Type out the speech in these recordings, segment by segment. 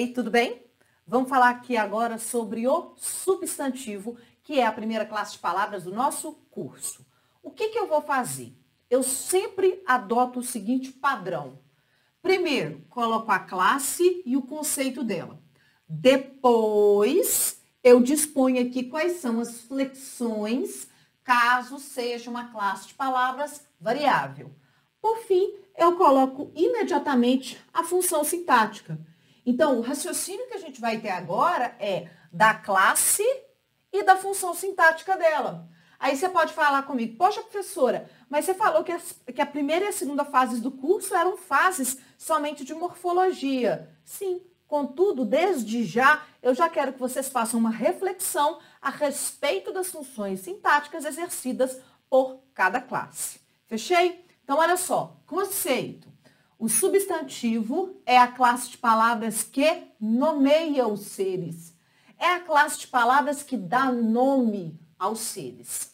aí, tudo bem? Vamos falar aqui agora sobre o substantivo, que é a primeira classe de palavras do nosso curso. O que eu vou fazer? Eu sempre adoto o seguinte padrão. Primeiro, coloco a classe e o conceito dela. Depois, eu disponho aqui quais são as flexões, caso seja uma classe de palavras variável. Por fim, eu coloco imediatamente a função sintática. Então, o raciocínio que a gente vai ter agora é da classe e da função sintática dela. Aí você pode falar comigo, poxa, professora, mas você falou que a primeira e a segunda fases do curso eram fases somente de morfologia. Sim, contudo, desde já, eu já quero que vocês façam uma reflexão a respeito das funções sintáticas exercidas por cada classe. Fechei? Então, olha só, conceito. O substantivo é a classe de palavras que nomeia os seres. É a classe de palavras que dá nome aos seres.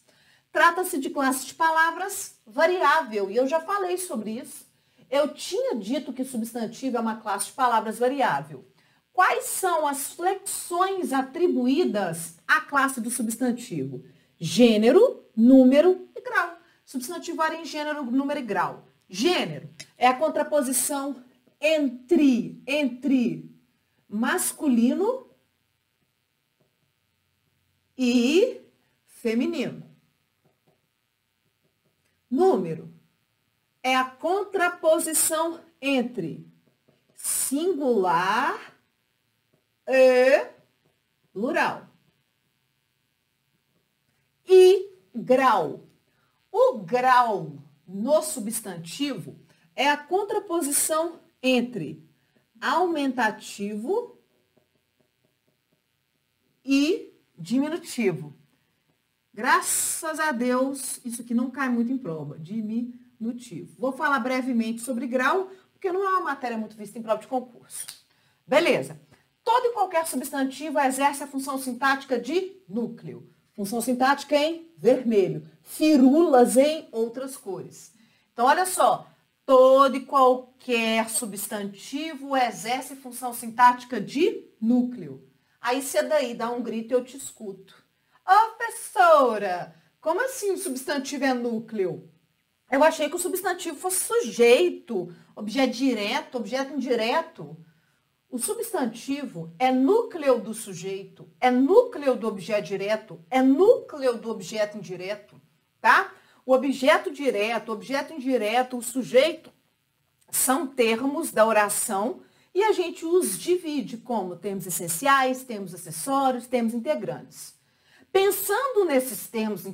Trata-se de classe de palavras variável, e eu já falei sobre isso. Eu tinha dito que substantivo é uma classe de palavras variável. Quais são as flexões atribuídas à classe do substantivo? Gênero, número e grau. Substantivo varia em gênero, número e grau. Gênero é a contraposição entre masculino e feminino. Número é a contraposição entre singular e plural. E grau. O grau no substantivo é a contraposição entre aumentativo e diminutivo. Graças a Deus, isso aqui não cai muito em prova. Diminutivo. Vou falar brevemente sobre grau, porque não é uma matéria muito vista em prova de concurso. Beleza. Todo e qualquer substantivo exerce a função sintática de núcleo. Função sintática em vermelho. Firulas em outras cores. Então, olha só. Todo e qualquer substantivo exerce função sintática de núcleo. Aí você daí dá um grito e eu te escuto. Ô, professora, como assim o substantivo é núcleo? Eu achei que o substantivo fosse sujeito, objeto direto, objeto indireto. O substantivo é núcleo do sujeito, é núcleo do objeto direto, é núcleo do objeto indireto, tá? O objeto direto, o objeto indireto, o sujeito são termos da oração e a gente os divide como termos essenciais, termos acessórios, termos integrantes. Pensando nesses termos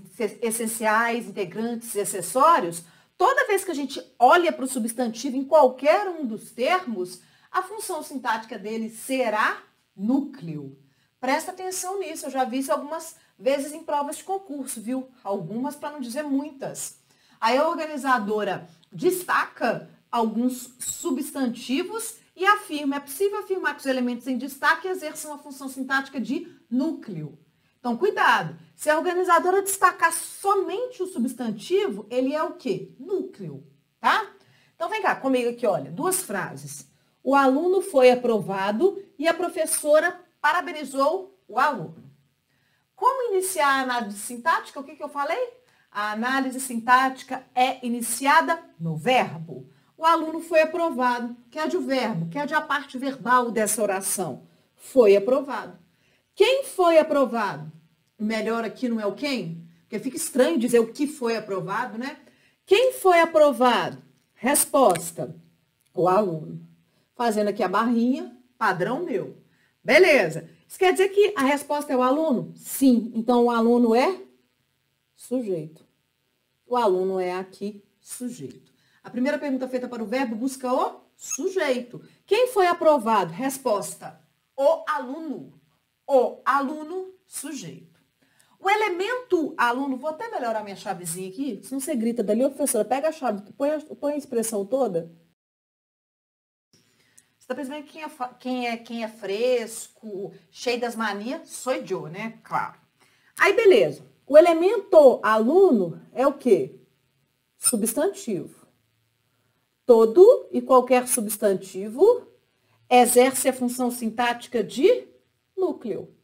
essenciais, integrantes e acessórios, toda vez que a gente olha para o substantivo em qualquer um dos termos, a função sintática dele será núcleo. Presta atenção nisso, eu já vi isso algumas vezes em provas de concurso, viu? Algumas, para não dizer muitas. Aí a organizadora destaca alguns substantivos e afirma, é possível afirmar que os elementos em destaque exerçam a função sintática de núcleo. Então, cuidado, se a organizadora destacar somente o substantivo, ele é o quê? Núcleo, tá? Então, vem cá comigo aqui, olha, duas frases. O aluno foi aprovado e a professora parabenizou o aluno. Como iniciar a análise sintática? O que eu falei? A análise sintática é iniciada no verbo. O aluno foi aprovado. Que é de o verbo, que é de a parte verbal dessa oração. Foi aprovado. Quem foi aprovado? O melhor aqui não é o quem? Porque fica estranho dizer o que foi aprovado, né? Quem foi aprovado? Resposta, o aluno. Fazendo aqui a barrinha, padrão meu. Beleza. Isso quer dizer que a resposta é o aluno? Sim. Então, o aluno é sujeito. O aluno é aqui sujeito. A primeira pergunta feita para o verbo busca o sujeito. Quem foi aprovado? Resposta, o aluno. O aluno, sujeito. O elemento aluno, vou até melhorar minha chavezinha aqui, senão você grita dali, ô professora, pega a chave, põe a expressão toda. Você está percebendo que quem é fresco, cheio das manias? Sou eu, né? Claro. Aí, beleza. O elemento aluno é o quê? Substantivo. Todo e qualquer substantivo exerce a função sintática de núcleo.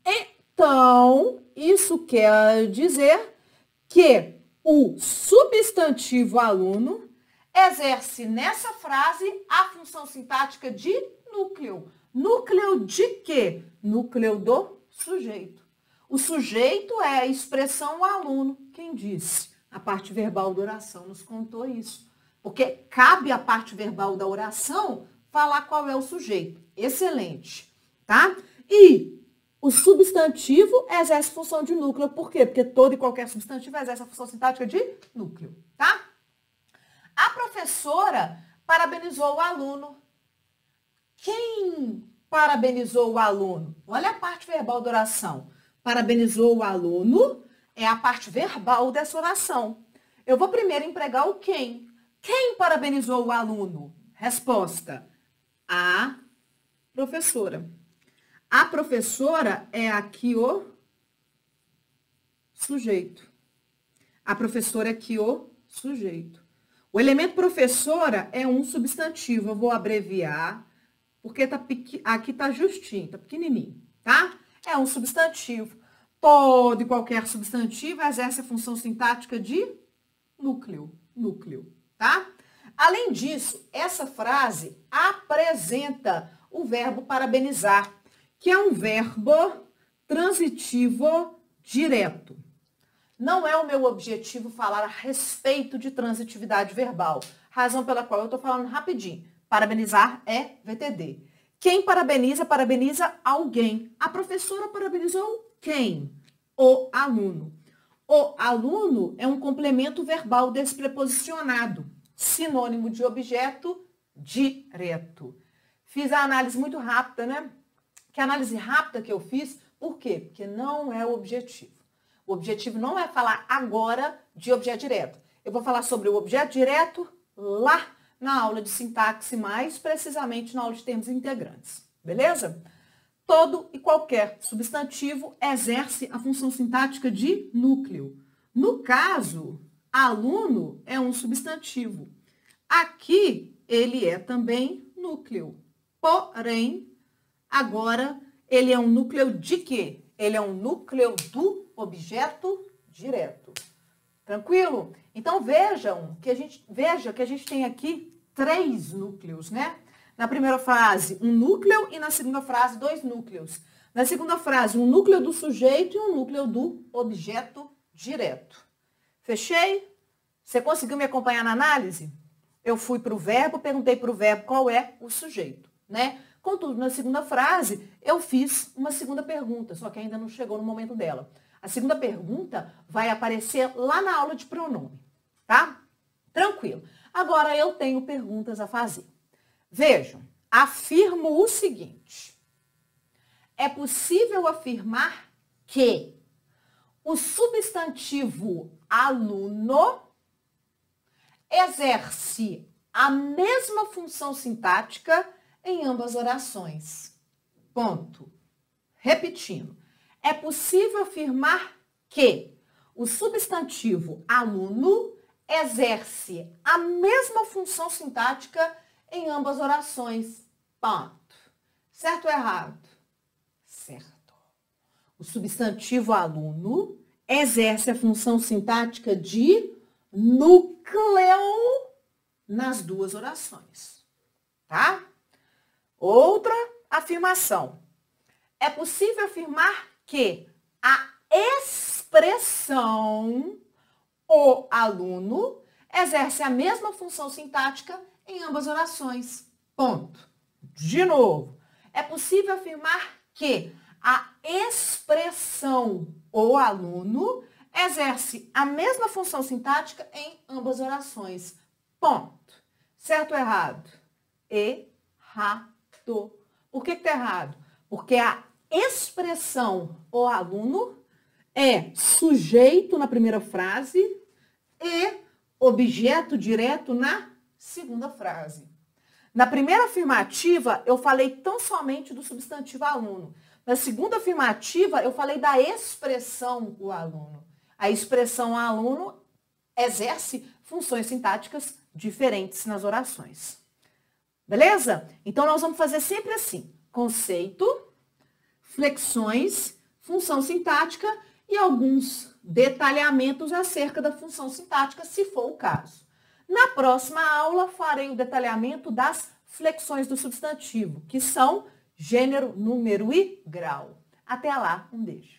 Então, isso quer dizer que o substantivo aluno exerce nessa frase a função sintática de núcleo. Núcleo de quê? Núcleo do sujeito. O sujeito é a expressão aluno. Quem disse? A parte verbal da oração nos contou isso. Porque cabe à parte verbal da oração falar qual é o sujeito. Excelente, tá? E o substantivo exerce função de núcleo. Por quê? Porque todo e qualquer substantivo exerce a função sintática de núcleo, tá? A professora parabenizou o aluno. Quem parabenizou o aluno? Olha a parte verbal da oração. Parabenizou o aluno é a parte verbal dessa oração. Eu vou primeiro empregar o quem. Quem parabenizou o aluno? Resposta: a professora. A professora é aqui o sujeito. A professora é aqui o sujeito. O elemento professora é um substantivo. Eu vou abreviar, porque aqui tá justinho, tá pequenininho, tá? É um substantivo. Todo e qualquer substantivo exerce a função sintática de núcleo. Núcleo, tá? Além disso, essa frase apresenta o verbo parabenizar, que é um verbo transitivo direto. Não é o meu objetivo falar a respeito de transitividade verbal, razão pela qual eu estou falando rapidinho. Parabenizar é VTD. Quem parabeniza, parabeniza alguém. A professora parabenizou quem? O aluno. O aluno é um complemento verbal despreposicionado, sinônimo de objeto direto. Fiz a análise muito rápida, né? Que análise rápida que eu fiz, por quê? Porque não é o objetivo. O objetivo não é falar agora de objeto direto. Eu vou falar sobre o objeto direto lá na aula de sintaxe, mais precisamente na aula de termos integrantes. Beleza? Todo e qualquer substantivo exerce a função sintática de núcleo. No caso, aluno é um substantivo. Aqui, ele é também núcleo. Porém, agora, ele é um núcleo de quê? Ele é um núcleo do objeto direto. Tranquilo? Então, veja que a gente tem aqui 3 núcleos, né? Na primeira frase, um núcleo e na segunda frase, 2 núcleos. Na segunda frase, um núcleo do sujeito e um núcleo do objeto direto. Fechei? Você conseguiu me acompanhar na análise? Eu fui para o verbo, perguntei para o verbo qual é o sujeito, né? Contudo, na segunda frase, eu fiz uma segunda pergunta, só que ainda não chegou no momento dela. A segunda pergunta vai aparecer lá na aula de pronome, tá? Tranquilo. Agora eu tenho perguntas a fazer. Vejam, afirmo o seguinte. É possível afirmar que o substantivo aluno exerce a mesma função sintática em ambas orações. Ponto. Repetindo. É possível afirmar que o substantivo aluno exerce a mesma função sintática em ambas orações. Ponto. Certo ou errado? Certo. O substantivo aluno exerce a função sintática de núcleo nas 2 orações. Tá? Outra afirmação. É possível afirmar que a expressão o aluno exerce a mesma função sintática em ambas orações. Ponto. De novo, é possível afirmar que a expressão o aluno exerce a mesma função sintática em ambas orações. Ponto. Certo ou errado? Errado. Por que está errado? Porque a expressão o aluno é sujeito na primeira frase e objeto direto na segunda frase. Na primeira afirmativa, eu falei tão somente do substantivo aluno. Na segunda afirmativa, eu falei da expressão o aluno. A expressão aluno exerce funções sintáticas diferentes nas orações. Beleza? Então, nós vamos fazer sempre assim. Conceito, flexões, função sintática e alguns detalhamentos acerca da função sintática, se for o caso. Na próxima aula, farei o detalhamento das flexões do substantivo, que são gênero, número e grau. Até lá, um beijo.